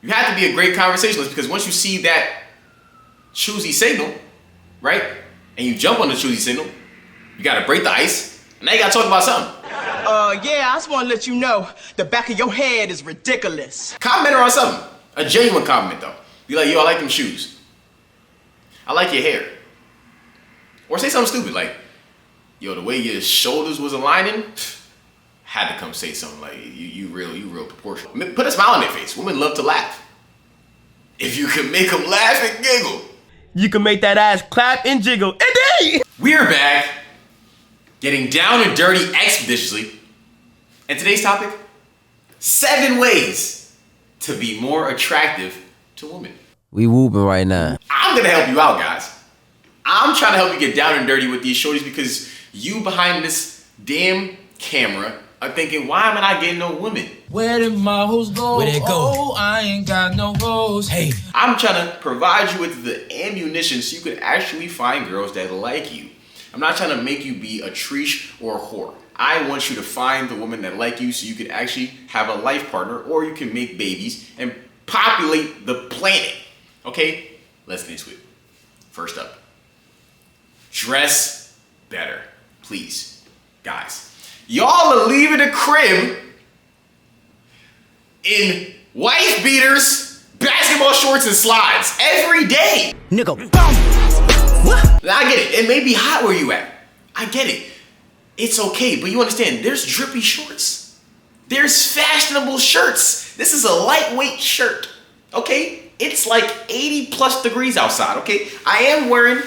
You have to be a great conversationalist because once you see that choosy signal, right, and you jump on the choosy signal, you gotta break the ice, and now you gotta talk about something. Yeah, I just wanna let you know, the back of your head is ridiculous. Comment her on something. A genuine compliment though. Be like, yo, I like them shoes. I like your hair. Or say something stupid like, yo, the way your shoulders was aligning, had to come say something like, you real proportional. Put a smile on their face. Women love to laugh. If you can make them laugh and giggle, you can make that ass clap and jiggle. Indeed! We're back, getting down and dirty expeditiously. And today's topic, 7 ways to be more attractive to women. We whooping right now. I'm gonna help you out, guys. I'm trying to help you get down and dirty with these shorties because you behind this damn camera are thinking, why am I not getting no women? Where did my hoes go? Where they go? Oh, I ain't got no hoes. Hey. I'm trying to provide you with the ammunition so you can actually find girls that like you. I'm not trying to make you be a treesh or a whore. I want you to find the women that like you so you can actually have a life partner or you can make babies and populate the planet. Okay? Let's get into it. First up, dress better. Please, guys. Y'all are leaving the crib in wife beaters, basketball shorts, and slides every day. Nigga. What? Now, I get it. It may be hot where you at. I get it. It's okay, but you understand, there's drippy shorts. There's fashionable shirts. This is a lightweight shirt, okay? It's like 80 plus degrees outside, okay? I am wearing,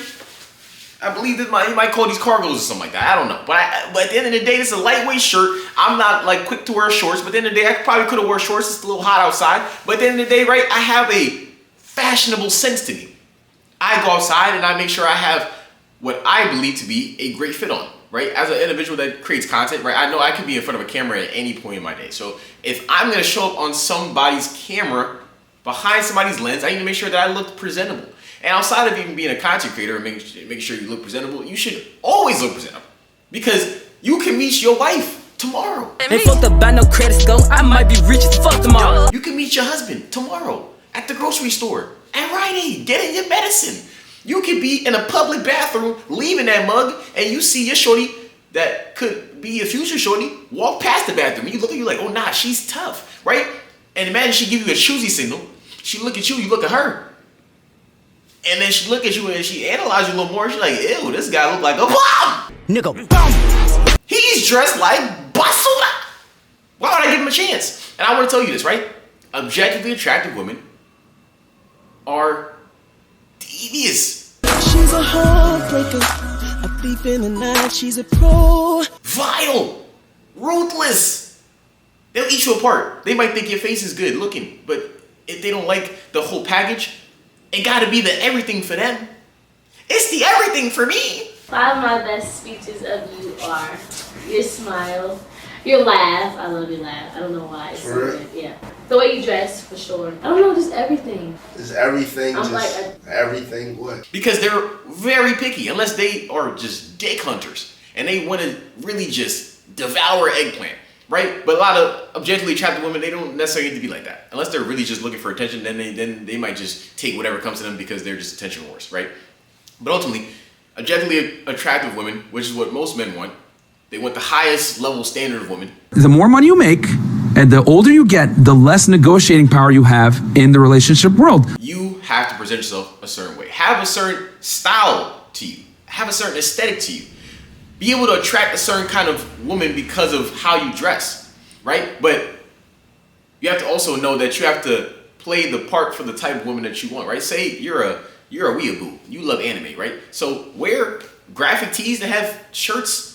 I believe that you might call these cargos or something like that. I don't know. But at the end of the day, this is a lightweight shirt. I'm not like quick to wear shorts, but at the end of the day, I probably could have worn shorts. It's a little hot outside. But at the end of the day, right, I have a fashionable sense to me. I go outside and I make sure I have what I believe to be a great fit on, right? As an individual that creates content, right, I know I can be in front of a camera at any point in my day. So if I'm gonna show up on somebody's camera, behind somebody's lens, I need to make sure that I look presentable. And outside of even being a content creator and making sure you look presentable, you should always look presentable. Because you can meet your wife tomorrow. They fucked up by no credit score. I might be rich as fuck tomorrow. You can meet your husband tomorrow at the grocery store, at Rite Aid, getting your medicine. You could be in a public bathroom, leaving that mug, and you see your shorty that could be a future shorty walk past the bathroom. You look at you like, oh nah, she's tough, right? And imagine she give you a choosy signal. She look at you look at her. And then she look at you and she analyze you a little more. She's like, ew, this guy look like a bomb. Nigga. He's dressed like basura. Why would I give him a chance? And I want to tell you this, right? Objectively attractive women are devious. She's a heartbreaker, a thief in the night, she's a pro. Vile. Ruthless. They'll eat you apart. They might think your face is good looking, but if they don't like the whole package, it gotta be the everything for them. It's the everything for me. 5 of my best speeches of you are your smile, your laugh. I love your laugh. I don't know why. It's so good. Yeah. The way you dress, for sure. I don't know, just everything. Is everything I'm just like everything what? Because they're very picky, unless they are just dick hunters and they want to really just devour eggplant, right? But a lot of objectively attractive women, they don't necessarily need to be like that. Unless they're really just looking for attention, then they might just take whatever comes to them because they're just attention whores, right? But ultimately, objectively attractive women, which is what most men want, they want the highest level standard of women. The more money you make and the older you get, the less negotiating power you have in the relationship world. You have to present yourself a certain way. Have a certain style to you. Have a certain aesthetic to you. Be able to attract a certain kind of woman because of how you dress, right? But you have to also know that you have to play the part for the type of woman that you want, right? Say you're a weeaboo. You love anime, right? So wear graphic tees that have shirts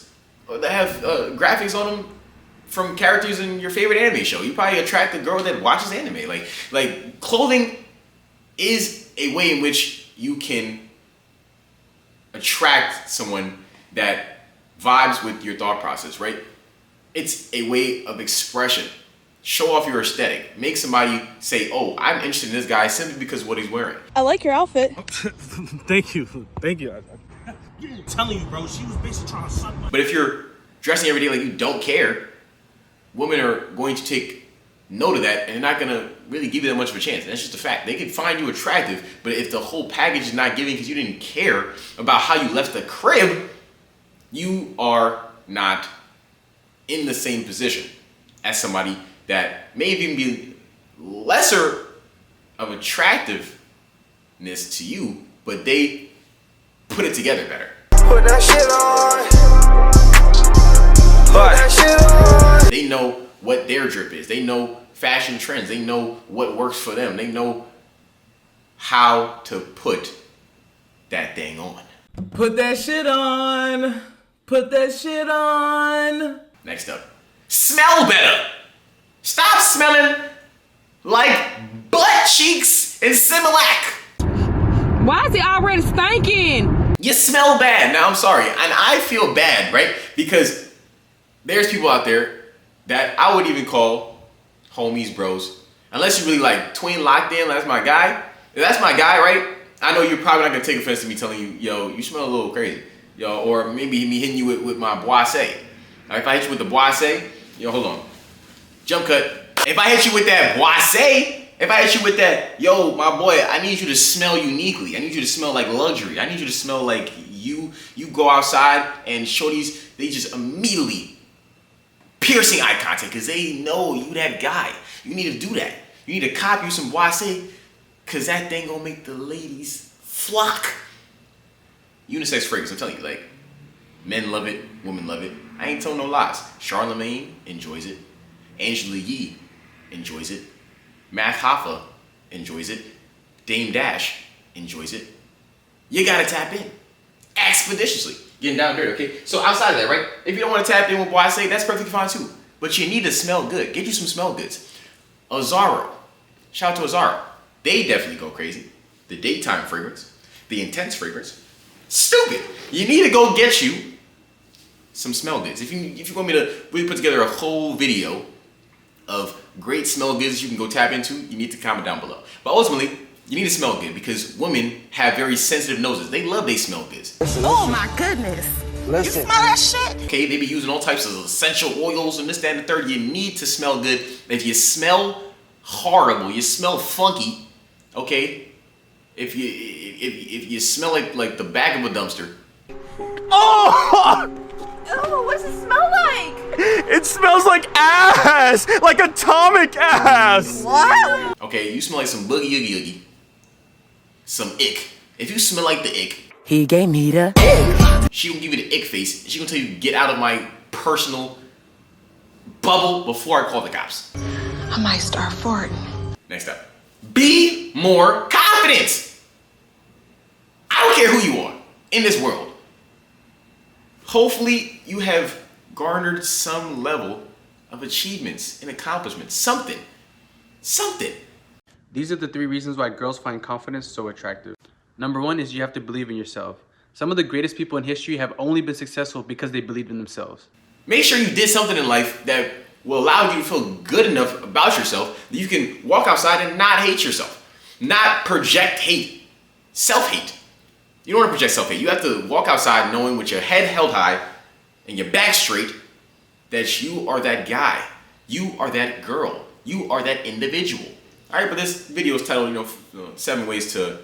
that have graphics on them from characters in your favorite anime show. You probably attract a girl that watches anime. Like clothing is a way in which you can attract someone that vibes with your thought process, right? It's a way of expression. Show off your aesthetic. Make somebody say, oh, I'm interested in this guy simply because of what he's wearing. I like your outfit. Thank you. I'm telling you, bro, she was basically trying to suck my. But if you're dressing every day like you don't care, women are going to take no to that, and they're not gonna really give you that much of a chance. That's just a fact. They can find you attractive, but if the whole package is not giving because you didn't care about how you left the crib, you are not in the same position as somebody that may even be lesser of attractiveness to you, but they put it together better. Put that shit on. Put that shit on. They know what their drip is. They know fashion trends. They know what works for them. They know how to put that thing on. Put that shit on. Put that shit on. Next up, smell better. Stop smelling like butt cheeks and Similac. Why is it already stinking? You smell bad. Now, I'm sorry. And I feel bad, right? Because there's people out there that I would even call homies, bros. Unless you really like twin locked in, that's my guy. If that's my guy, right? I know you're probably not going to take offense to me telling you, yo, you smell a little crazy. Yo, or maybe me hitting you with my boissé. If I hit you with the boissé, yo, hold on. Jump cut. If I hit you with that boissé, if I hit you with that, yo, my boy, I need you to smell uniquely. I need you to smell like luxury. I need you to smell like you go outside and shorties, they just immediately piercing eye contact because they know you that guy. You need to do that. You need to cop you some boissé because that thing gonna make the ladies flock. Unisex fragrance, I'm telling you, like, men love it, women love it. I ain't telling no lies. Charlemagne enjoys it. Angela Yee enjoys it. Matt Hoffa enjoys it. Dame Dash enjoys it. You gotta tap in expeditiously. Getting down dirty, okay? So outside of that, right? If you don't want to tap in with Boissé, that's perfectly fine too. But you need to smell good. Get you some smell goods. Azaro. Shout out to Azaro. They definitely go crazy. The daytime fragrance. The intense fragrance. Stupid. You need to go get you some smell goods. If you want me to really put together a whole video of great smell goods that you can go tap into, you need to comment down below. But ultimately, you need to smell good because women have very sensitive noses. They love they smell goods. Oh my goodness. Listen. You smell that shit? Okay, they be using all types of essential oils and this, that, and the third. You need to smell good. If you smell horrible, you smell funky, okay? If you smell like the back of a dumpster. Oh! Ew, what's it smell like? It smells like ass! Like atomic ass! What? Okay, you smell like some boogie oogie oogie. Some ick. If you smell like the ick, He gave me the egg. she gonna give you the ick face. She gonna tell you, get out of my personal bubble before I call the cops. I might start farting. Next up. Be more confident. I don't care who you are in this world. Hopefully you have garnered some level of achievements and accomplishments. Something. These are the 3 reasons why girls find confidence so attractive. Number 1 is you have to believe in yourself. Some of the greatest people in history have only been successful because they believed in themselves. Make sure you did something in life that will allow you to feel good enough about yourself that you can walk outside and not hate yourself. Not project hate. Self-hate. You don't want to project self-hate. You have to walk outside knowing with your head held high and your back straight that you are that guy. You are that girl. You are that individual. All right, but this video is titled, 7 ways to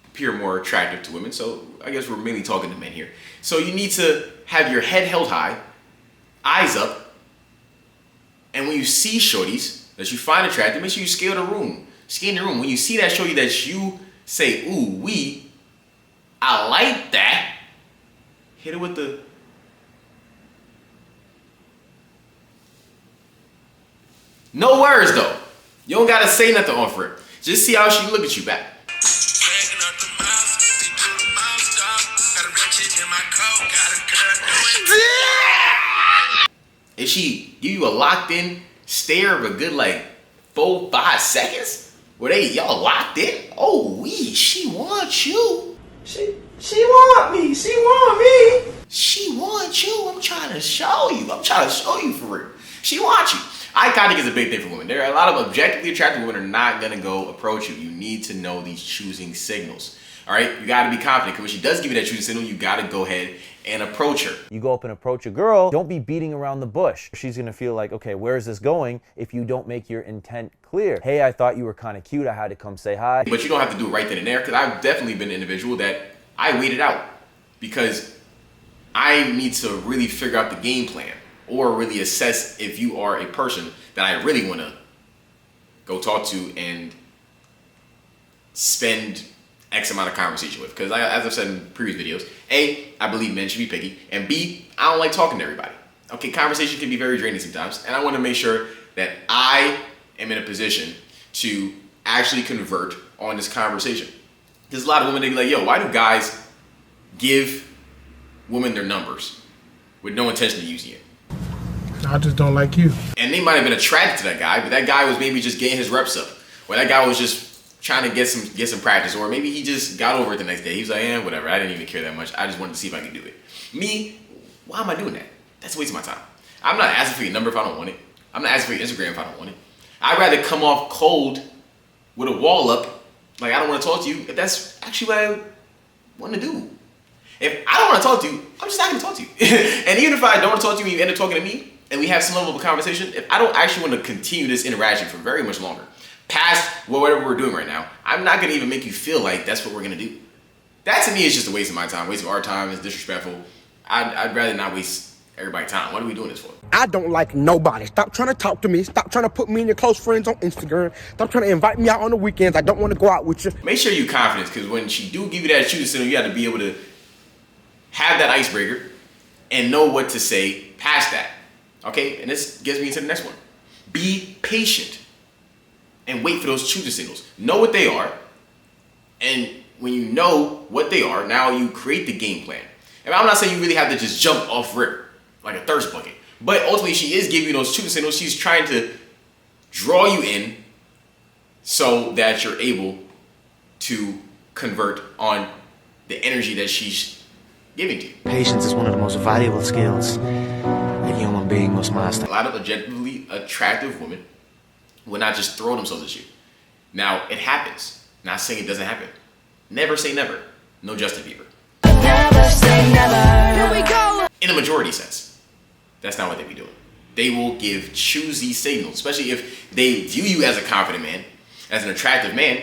appear more attractive to women. So I guess we're mainly talking to men here. So you need to have your head held high, eyes up, and when you see shorties that you find attractive, make sure you scale the room. Scan the room. When you see that shorty that you say, ooh, I like that, hit it with the no words though. You don't gotta say nothing on for it. Just see how she look at you back. If she give you a locked in stare of a good 4-5 seconds, where y'all locked in? Oh, she wants you. She want me. She want me. She wants you. I'm trying to show you. For real. She wants you. Eye contact is a big thing for women. There are a lot of objectively attractive women are not gonna go approach you. You need to know these choosing signals. All right, you got to be confident, because when she does give you that choosing signal, you got to go ahead and approach her. You go up and approach a girl, don't be beating around the bush. She's gonna feel like, okay, where is this going if you don't make your intent clear? Hey, I thought you were kind of cute, I had to come say hi. But you don't have to do it right then and there, because I've definitely been an individual that I waited out because I need to really figure out the game plan or really assess if you are a person that I really want to go talk to and spend X amount of conversation with. Because as I've said in previous videos, A, I believe men should be picky, and B, I don't like talking to everybody. Okay, conversation can be very draining sometimes, and I want to make sure that I am in a position to actually convert on this conversation. There's a lot of women that be like, yo, why do guys give women their numbers with no intention of using it? I just don't like you. And they might have been attracted to that guy, but that guy was maybe just getting his reps up, or that guy was just trying to get some practice, or maybe he just got over it the next day. He was like, whatever, I didn't even care that much. I just wanted to see if I could do it. Me, why am I doing that? That's a waste of my time. I'm not asking for your number if I don't want it. I'm not asking for your Instagram if I don't want it. I'd rather come off cold with a wall up, like I don't want to talk to you, if that's actually what I want to do. If I don't want to talk to you, I'm just not going to talk to you. And even if I don't want to talk to you and you end up talking to me, and we have some level of a conversation, if I don't actually want to continue this interaction for very much longer, past whatever we're doing right now, I'm not going to even make you feel like that's what we're going to do. That to me is just a waste of my time, waste of our time, it's disrespectful. I'd rather not waste everybody's time. What are we doing this for? I don't like nobody. Stop trying to talk to me. Stop trying to put me in your close friends on Instagram. Stop trying to invite me out on the weekends. I don't want to go out with you. Make sure you're confident, because when she do give you that choosing signal, you got to be able to have that icebreaker and know what to say past that. Okay, and this gets me into the next one. Be patient and wait for those choosing signals. Know what they are, and when you know what they are, now you create the game plan. And I'm not saying you really have to just jump off rip like a thirst bucket, but ultimately she is giving you those choosing signals. She's trying to draw you in so that you're able to convert on the energy that she's giving to you. Patience is one of the most valuable skills a human being must master. A lot of objectively attractive women will not just throw themselves at you. Now, it happens. Not saying it doesn't happen. Never say never. No Justin Bieber. Never say never. Here we go. In a majority sense, that's not what they be doing. They will give choosy signals, especially if they view you as a confident man, as an attractive man,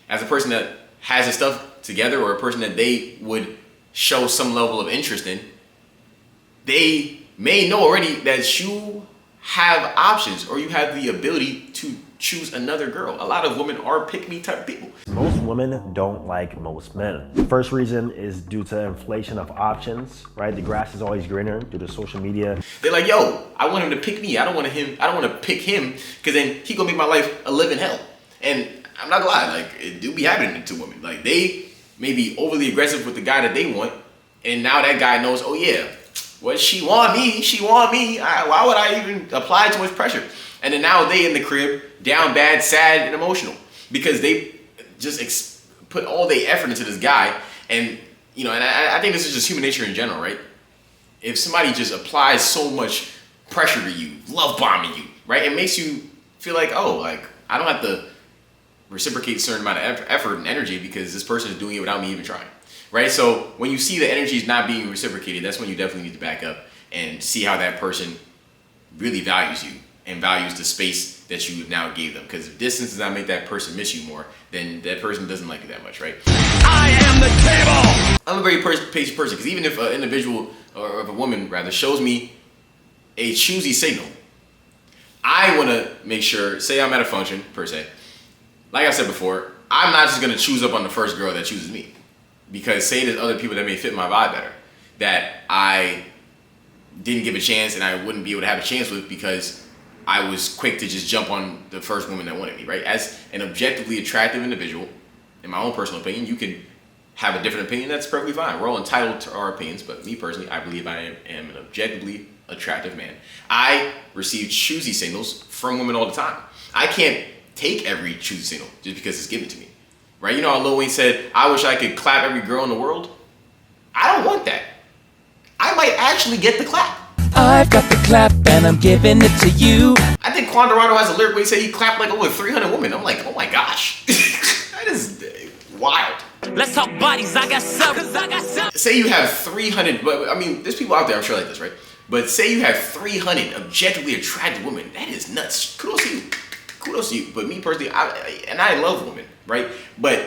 as a person that has his stuff together, or a person that they would show some level of interest in. They may know already that you have options, or you have the ability to choose another girl. A lot of women are pick-me type people. Most women don't like most men. The first reason is due to inflation of options, right? The grass is always greener due to social media. They're like, yo, I want him to pick me. I don't want to pick him, because then he gonna make my life a living hell. And I'm not gonna lie, like, it do be happening to women. Like, they may be overly aggressive with the guy that they want, and now that guy knows, oh yeah, well, she want me. Why would I even apply too much pressure? And then now they in the crib, down bad, sad, and emotional, because they just put all their effort into this guy. And, you know, and I think this is just human nature in general, right? If somebody just applies so much pressure to you, love bombing you, right? It makes you feel like, oh, like, I don't have to reciprocate a certain amount of effort and energy because this person is doing it without me even trying, right? So when you see the energy is not being reciprocated, that's when you definitely need to back up and see how that person really values you and values the space that you now gave them. Because if distance does not make that person miss you more, then that person doesn't like you that much, right? I am the table! I'm a very patient person, because even if an individual, or if a woman rather, shows me a choosy signal, I want to make sure, say I'm at a function, per se, like I said before, I'm not just going to choose up on the first girl that chooses me. Because say there's other people that may fit my vibe better, that I didn't give a chance and I wouldn't be able to have a chance with because I was quick to just jump on the first woman that wanted me, right? As an objectively attractive individual, in my own personal opinion, you can have a different opinion, that's perfectly fine. We're all entitled to our opinions, but me personally, I believe I am an objectively attractive man. I receive choosy signals from women all the time. I can't take every choosy signal just because it's given to me, right? You know how Lil Wayne said, I wish I could clap every girl in the world? I don't want that. I might actually get the clap. I've got the clap and I'm giving it to you. I think Quandarado has a lyric where he said he clapped like over 300 women. I'm like, oh my gosh. That is wild. say you have 300, but I mean, there's people out there, I'm sure, like this, right? But say you have 300 objectively attractive women. That is nuts. Kudos to you. Kudos to you. But me personally, I love women, right? But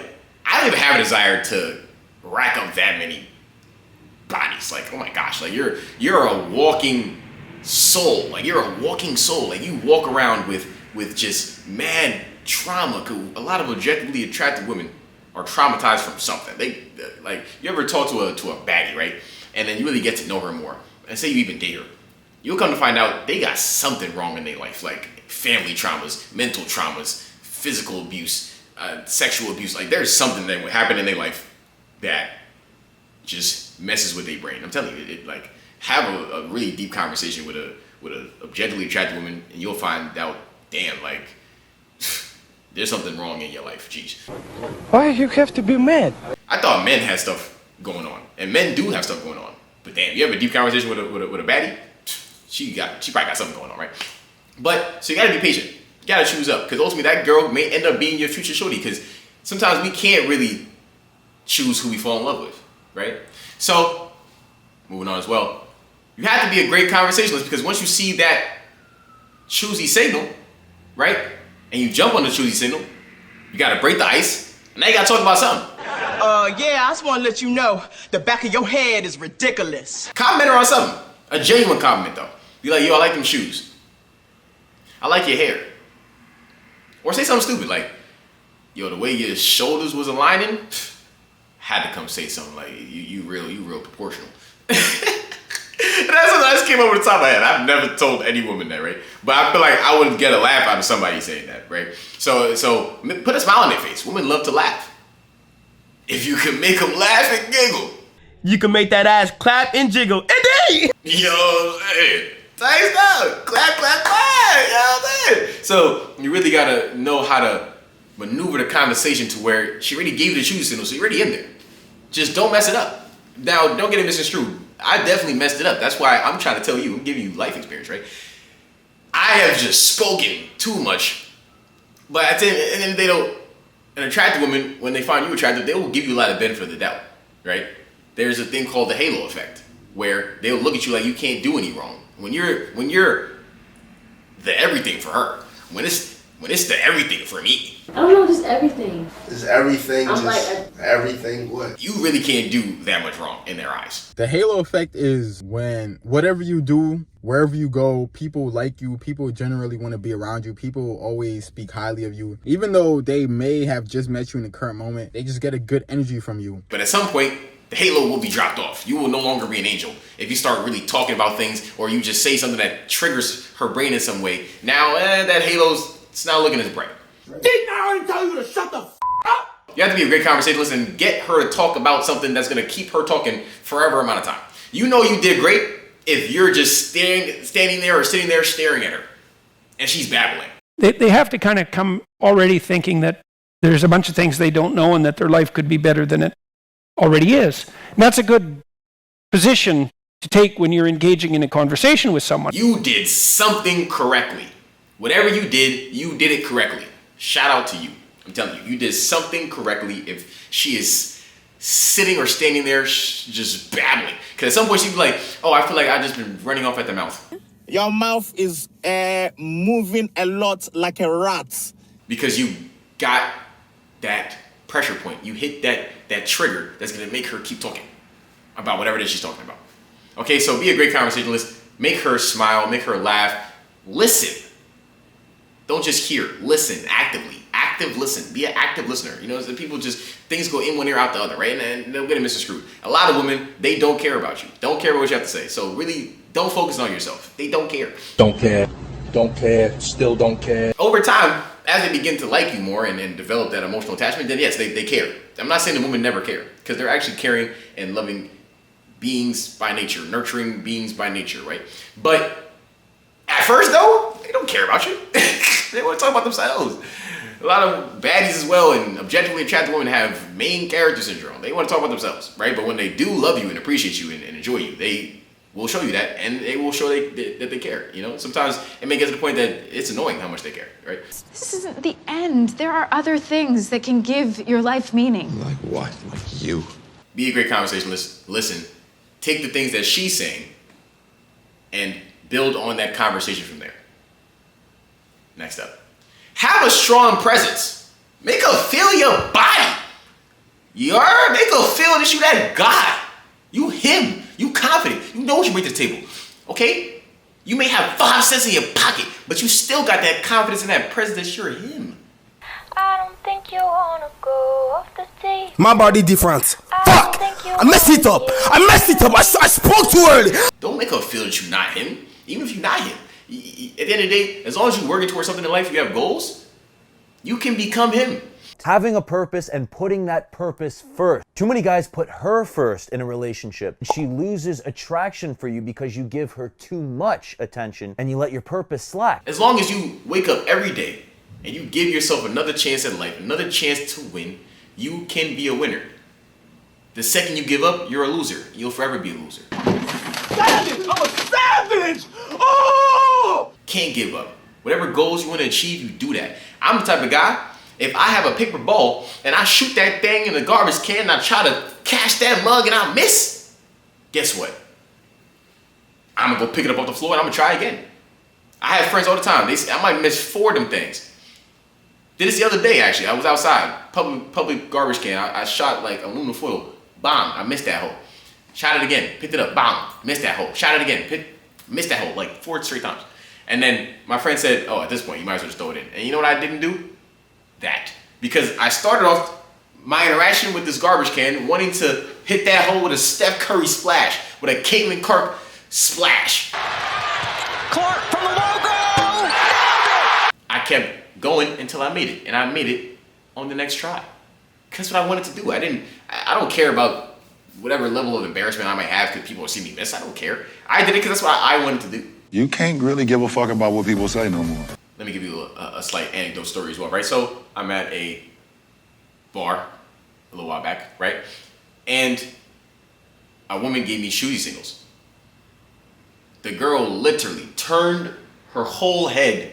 I don't even have a desire to rack up that many bodies. Like, oh my gosh, like you're a walking soul. Like you're a walking soul. Like you walk around with just mad trauma. A lot of objectively attractive women are traumatized from something. They like, you ever talk to a baddie, right? And then you really get to know her more. And say you even date her. You'll come to find out they got something wrong in their life, like family traumas, mental traumas, physical abuse, sexual abuse. Like there's something that would happen in their life that just messes with their brain. I'm telling you, it like have a really deep conversation with a objectively attractive woman, and you'll find out, damn, like there's something wrong in your life. Jeez. Why you have to be mad? I thought men had stuff going on, and men do have stuff going on. But damn, you have a deep conversation with a baddie, she probably got something going on, right? But so you gotta be patient. You gotta choose up, because ultimately that girl may end up being your future shorty. Because sometimes we can't really choose who we fall in love with, right? So moving on as well, you have to be a great conversationalist, because once you see that choosy signal, right, and you jump on the choosy signal, you gotta break the ice, and now you gotta talk about something. Yeah, I just want to let you know the back of your head is ridiculous. Compliment her on something. A genuine compliment, though. Be like, yo, I like them shoes. I like your hair. Or say something stupid like, yo, the way your shoulders was aligning, had to come say something like, you real proportional. That's what I just came up with the top of my head. I've never told any woman that, right? But I feel like I would get a laugh out of somebody saying that, right? So put a smile on their face. Women love to laugh. If you can make them laugh and giggle, You can make that ass clap and jiggle. Indeed! You know what I'm saying? Nice stuff. Clap, clap, clap. You know what I'm saying? So you really gotta know how to maneuver the conversation to where she already gave you the choose signal, so you're already in there. Just don't mess it up. Now, don't get it misconstrued. I definitely messed it up. That's why I'm trying to tell you, I'm giving you life experience, right? I have just spoken too much. But at the end, and then they don't. An attractive woman, when they find you attractive, they will give you a lot of benefit of the doubt, right? There's a thing called the halo effect, where they'll look at you like you can't do any wrong. When you're the everything for her, when it's the everything for me. I don't know, just everything. Is everything I'm just like everything what? You really can't do that much wrong in their eyes. The halo effect is when whatever you do, wherever you go, people like you, people generally want to be around you, people always speak highly of you. Even though they may have just met you in the current moment, they just get a good energy from you. But at some point, the halo will be dropped off. You will no longer be an angel. If you start really talking about things, or you just say something that triggers her brain in some way, now that halo's, it's not looking as bright. Didn't I already tell you to shut the f up? You have to be a great conversationalist and get her to talk about something that's going to keep her talking forever amount of time. You know you did great if you're just standing there or sitting there staring at her and she's babbling. They have to kind of come already thinking that there's a bunch of things they don't know and that their life could be better than it already is. And that's a good position to take when you're engaging in a conversation with someone. You did something correctly. Whatever you did it correctly. Shout out to you. I'm telling you, you did something correctly if she is sitting or standing there just babbling. Because at some point she'd be like, oh, I feel like I've just been running off at the mouth. Your mouth is moving a lot like a rat. Because you got that pressure point. You hit that trigger that's going to make her keep talking about whatever it is she's talking about. Okay, so be a great conversationalist. Make her smile, make her laugh. Listen. Don't just hear. Listen actively. Active listen. Be an active listener. You know, people just, things go in one ear, out the other, right? And they'll get it misconstrued. A lot of women, they don't care about you. Don't care about what you have to say. So really, don't focus on yourself. They don't care. Don't care. Don't care. Still don't care. Over time, as they begin to like you more and develop that emotional attachment, then yes, they care. I'm not saying the women never care, because they're actually caring and loving beings by nature, nurturing beings by nature, right? But at first, though, they don't care about you. They want to talk about themselves. A lot of baddies as well and objectively attractive women have main character syndrome. They want to talk about themselves, right? But when they do love you and appreciate you and enjoy you, they will show you that, and they will show that they care. You know, sometimes it may get to the point that it's annoying how much they care, right? This isn't the end. There are other things that can give your life meaning. Like what? Like you? be a great conversationalist, listen, take the things that she's saying and build on that conversation from there. Next up, have a strong presence. Make her feel your body. Make her feel that you that guy. You him. You confident. You know what you bring to the table. Okay? You may have 5 cents in your pocket, but you still got that confidence and that presence that you're him. I don't think you wanna go off the stage. My body different. Fuck! I messed it up. I spoke too early. Don't make her feel that you're not him. Even if you're not him. At the end of the day, as long as you're working towards something in life, you have goals, you can become him. Having a purpose and putting that purpose first. Too many guys put her first in a relationship. She loses attraction for you because you give her too much attention and you let your purpose slack. As long as you wake up every day and you give yourself another chance at life, another chance to win, you can be a winner. The second you give up, you're a loser. You'll forever be a loser. Savage! I'm a savage! Oh! Can't give up. Whatever goals you want to achieve, you do that. I'm the type of guy, if I have a paper ball and I shoot that thing in the garbage can and I try to catch that mug and I miss, guess what? I'm gonna go pick it up off the floor and I'm gonna try again. I have friends all the time. I might miss 4 of them things. Did this the other day actually. I was outside, public garbage can. I shot like aluminum foil. Bang, I missed that hole. Shot it again, picked it up, bang, missed that hole. Shot it again, missed that hole like 4 straight times. And then my friend said, oh, at this point, you might as well just throw it in. And you know what I didn't do? That. Because I started off my interaction with this garbage can wanting to hit that hole with a Steph Curry splash, with a Caitlin Clark splash. Clark from the logo! I kept going until I made it, and I made it on the next try. That's what I wanted to do. I don't care about whatever level of embarrassment I might have because people will see me miss. I don't care. I did it because that's what I wanted to do. You can't really give a fuck about what people say no more. Let me give you a slight anecdote story as well, right? So I'm at a bar a little while back, right? And a woman gave me shooty singles. The girl literally turned her whole head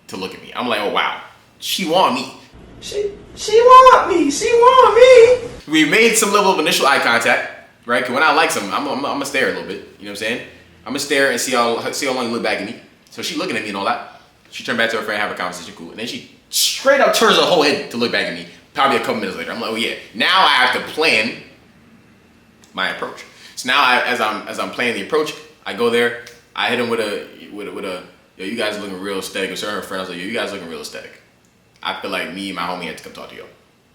to look at me. I'm like, oh wow, she want me. She want me. She want me. We made some level of initial eye contact, right? Because when I like something, I'm gonna stare a little bit. You know what I'm saying? I'm gonna stare and see how long you look back at me. So she looking at me and all that. She turned back to her friend, have a conversation, cool. And then she straight up turns her whole head to look back at me. Probably a couple minutes later, I'm like, oh yeah. Now I have to plan my approach. So now as I'm planning the approach, I go there. I hit him with a yo, you guys looking real aesthetic. So her friend, I was like, yo, you guys looking real aesthetic. I feel like me and my homie had to come talk to y'all.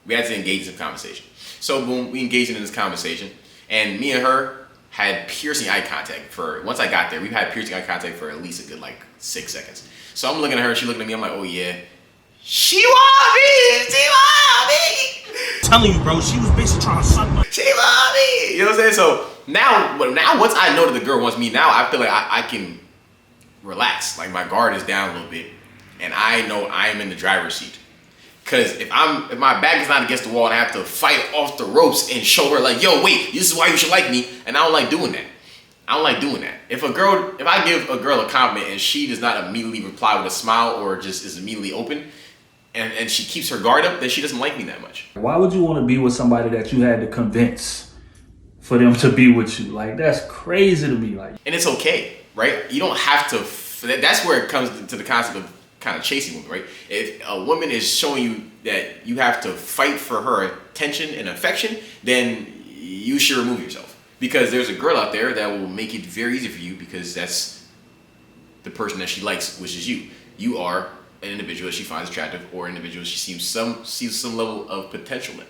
We had to engage in conversation. So boom, we engaged in this conversation, and me and her had piercing eye contact for, once I got there, we've had piercing eye contact for at least a good like 6 seconds. So I'm looking at her, she looking at me, I'm like, oh yeah, she want me, she want me. Telling you, bro, she was basically trying to suck my. She want me. You know what I'm saying? So now once I know that the girl wants me, now I feel like I can relax. Like my guard is down a little bit, and I know I am in the driver's seat. Cause if my back is not against the wall and I have to fight off the ropes and show her like, yo, wait, this is why you should like me, and I don't like doing that. I don't like doing that. If I give a girl a compliment and she does not immediately reply with a smile or just is immediately open, and she keeps her guard up, then she doesn't like me that much. Why would you want to be with somebody that you had to convince for them to be with you? Like, that's crazy to me. Like, and it's okay, right? You don't have to. That's where it comes to the concept of kind of chasing women, right? If a woman is showing you that you have to fight for her attention and affection, then you should remove yourself. Because there's a girl out there that will make it very easy for you because that's the person that she likes, which is you. You are an individual that she finds attractive or an individual she sees some level of potential in.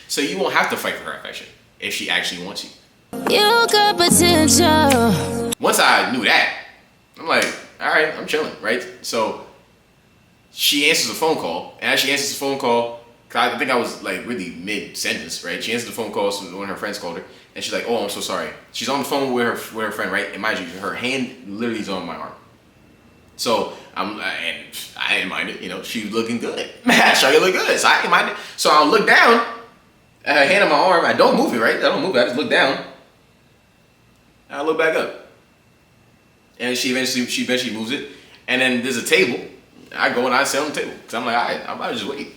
So you won't have to fight for her affection if she actually wants you. You got potential. Once I knew that, I'm like, all right, I'm chilling, right? So she answers a phone call, and as she answers the phone call, I think I was like really mid-sentence, right? She answered the phone call, so one of her friends called her, and she's like, oh, I'm so sorry. She's on the phone with her friend, right? And mind you, her hand literally is on my arm. So and I didn't mind it, you know, she was looking good. She look good, so I didn't mind it. So I look down at her hand on my arm. I don't move it, right? I don't move it, I just look down. And I look back up. And she eventually moves it. And then there's a table. I go and I sit on the table. Because I'm like, all right, I'm about to just wait.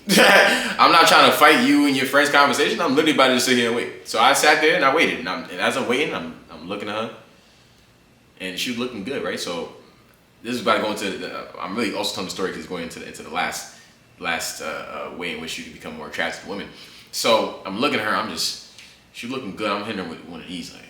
I'm not trying to fight you and your friend's conversation. I'm literally about to just sit here and wait. So I sat there and I waited. And as I'm waiting, I'm looking at her. And she was looking good, right? So this is about to go into I'm really also telling the story because it's going into the last way in which you can become more attractive to women. So I'm looking at her. She's looking good. I'm hitting her with one of these, like,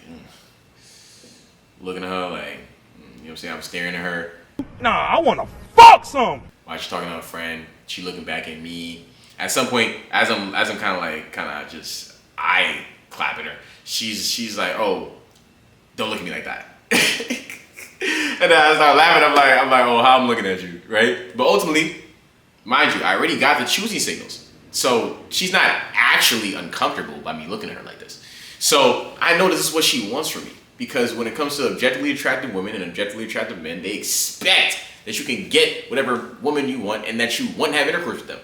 looking at her, like, you know what I'm saying? I'm staring at her. Nah, I want to fuck some. While she's talking to her friend, she looking back at me. At some point, as I'm kind of just eye clapping her, she's like, oh, don't look at me like that. And then I start laughing. I'm like, oh, how I'm looking at you, right? But ultimately, mind you, I already got the choosy signals. So she's not actually uncomfortable by me looking at her like this. So I know this is what she wants from me. Because when it comes to objectively attractive women and objectively attractive men, they expect that you can get whatever woman you want and that you want to have intercourse with them.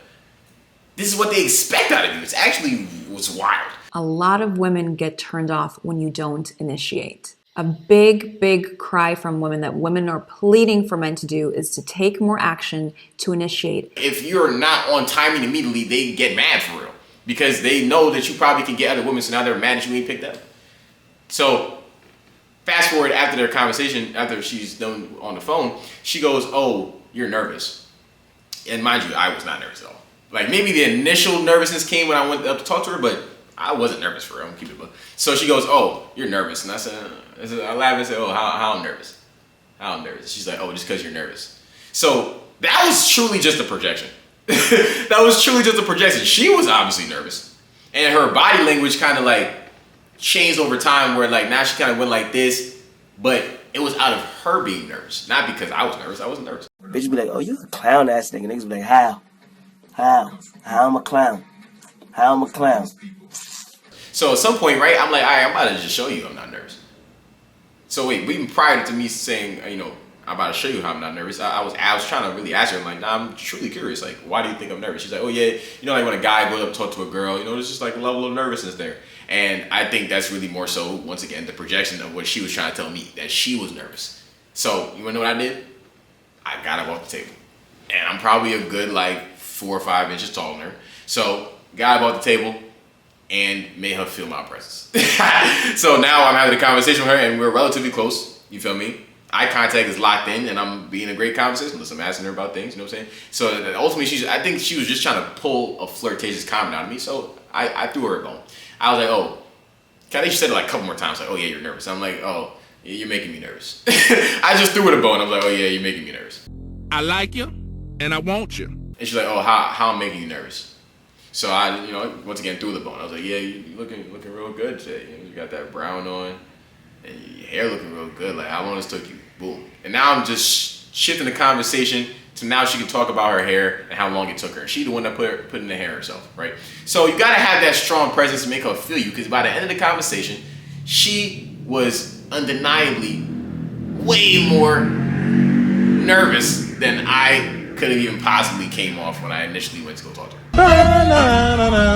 This is what they expect out of you. It's actually what's wild. A lot of women get turned off when you don't initiate. A big, big cry from women that women are pleading for men to do is to take more action to initiate. If you're not on timing immediately, they get mad for real. Because they know that you probably can get other women, so now they're mad that you ain't picked up. So fast forward after their conversation, after she's done on the phone, she goes, oh, you're nervous. And mind you, I was not nervous at all. Like maybe the initial nervousness came when I went up to talk to her, but I wasn't nervous for her. I'm keeping it. So she goes, oh, you're nervous. And I laughed and said, oh, how I'm nervous? How I'm nervous? She's like, oh, just because you're nervous. So that was truly just a projection. That was truly just a projection. She was obviously nervous. And her body language kind of like changed over time where like now she kind of went like this, but it was out of her being nervous, not because I was nervous. I wasn't nervous. Bitch be like, oh, you a clown ass nigga. Niggas be like, how I'm a clown. How I'm a clown. So at some point, right, I'm like, all right, I'm about to just show you I'm not nervous. So wait, even prior to me saying, you know, I'm about to show you how I'm not nervous, I was trying to really ask her, I'm like, nah, I'm truly curious. Like, why do you think I'm nervous? She's like, oh yeah, you know, like when a guy goes up to talk to a girl, you know, there's just like a level of nervousness there. And I think that's really more so, once again, the projection of what she was trying to tell me, that she was nervous. So you wanna know what I did? I got up off the table. And I'm probably a good like 4 or 5 inches taller than her. So got up off the table and made her feel my presence. So now I'm having a conversation with her and we're relatively close, you feel me? Eye contact is locked in and I'm being a great conversation unless I'm asking her about things, you know what I'm saying? So ultimately, I think she was just trying to pull a flirtatious comment out of me, so I threw her a bone. I was like, oh, I think she said it like a couple more times, like, oh yeah, you're nervous. I'm like, oh, you're making me nervous. I just threw her the bone. I was like, oh yeah, you're making me nervous. I like you and I want you. And she's like, oh, how I'm making you nervous? So I, you know, once again threw the bone. I was like, yeah, you're looking real good today. You know, you got that brown on, and your hair looking real good. Like, how long this took you? Boom. And now I'm just shifting the conversation to now she can talk about her hair and how long it took her. She's the one that put in the hair herself, right? So you gotta have that strong presence to make her feel you, because by the end of the conversation, she was undeniably way more nervous than I could have even possibly came off when I initially went to go talk to her.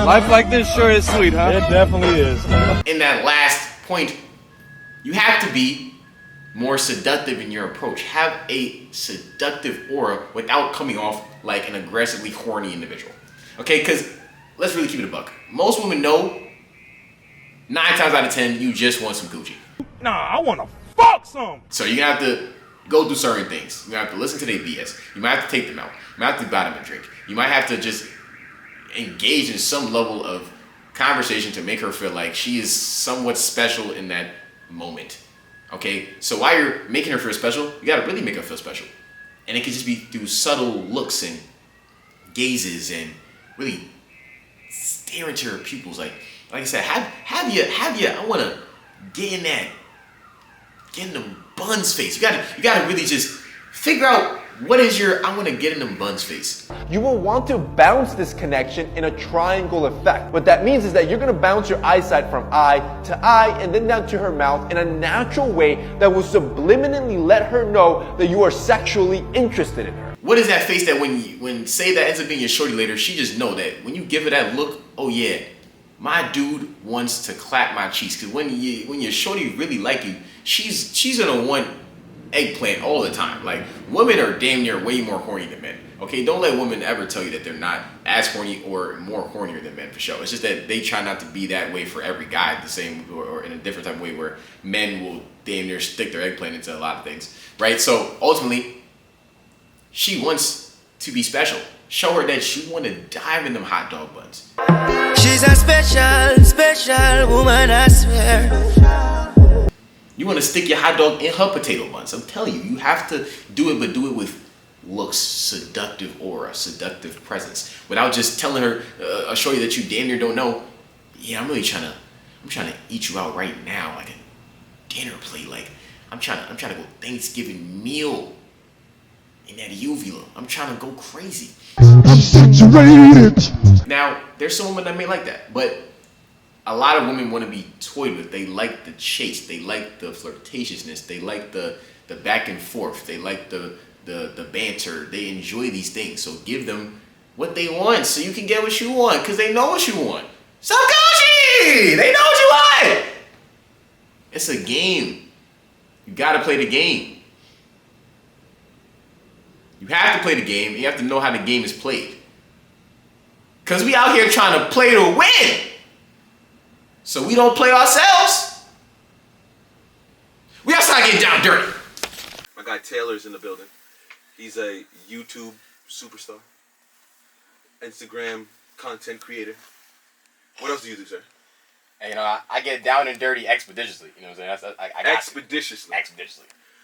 Life like this sure is sweet, huh? It definitely is. In that last point, you have to be more seductive in your approach. Have a seductive aura without coming off like an aggressively horny individual. Okay, because let's really keep it a buck. Most women know 9 times out of 10, you just want some Gucci. Nah, I want to fuck some. So you're going to have to go through certain things. You're going to have to listen to their BS. You might have to take them out. You might have to buy them a drink. You might have to just engage in some level of conversation to make her feel like she is somewhat special in that moment. Okay, so while you're making her feel special, you gotta really make her feel special. And it can just be through subtle looks and gazes and really stare into her pupils. Like I said, have you, I wanna get in them buns face. You gotta really just figure out what is your, I wanna get in them buns face. You will want to bounce this connection in a triangle effect. What that means is that you're gonna bounce your eyesight from eye to eye and then down to her mouth in a natural way that will subliminally let her know that you are sexually interested in her. What is that face that when say that ends up being your shorty later, she just know that when you give her that look, oh yeah, my dude wants to clap my cheeks. Cause when your shorty really like you, she's gonna want eggplant all the time. Like, women are damn near way more horny than men. Okay, don't let women ever tell you that they're not as horny or more hornier than men for sure. It's just that they try not to be that way for every guy, the same or in a different type of way where men will damn near stick their eggplant into a lot of things, right? So ultimately, she wants to be special. Show her that you want to dive in them hot dog buns. She's a special, special woman, I swear. You want to stick your hot dog in her potato buns. I'm telling you, you have to do it, but do it with looks, seductive aura, seductive presence, without just telling her, I'll show you that you damn near don't know. Yeah, I'm trying to eat you out right now, like a dinner plate. Like I'm trying to go Thanksgiving meal in that uvula. I'm trying to go crazy. Now, there's some women that may like that, but a lot of women want to be toyed with. They like the chase. They like the flirtatiousness. They like the back and forth. They like the banter. They enjoy these things. So give them what they want so you can get what you want, because they know what you want. So Gucci! They know what you want! It's a game. You gotta play the game. You have to play the game, and you have to know how the game is played. Because we out here trying to play to win. So we don't play ourselves. We outside getting down dirty. My guy Taylor's in the building. He's a YouTube superstar, Instagram content creator. What else do you do, sir? And, I get down and dirty expeditiously. You know what I'm saying? I got expeditiously. Expeditiously.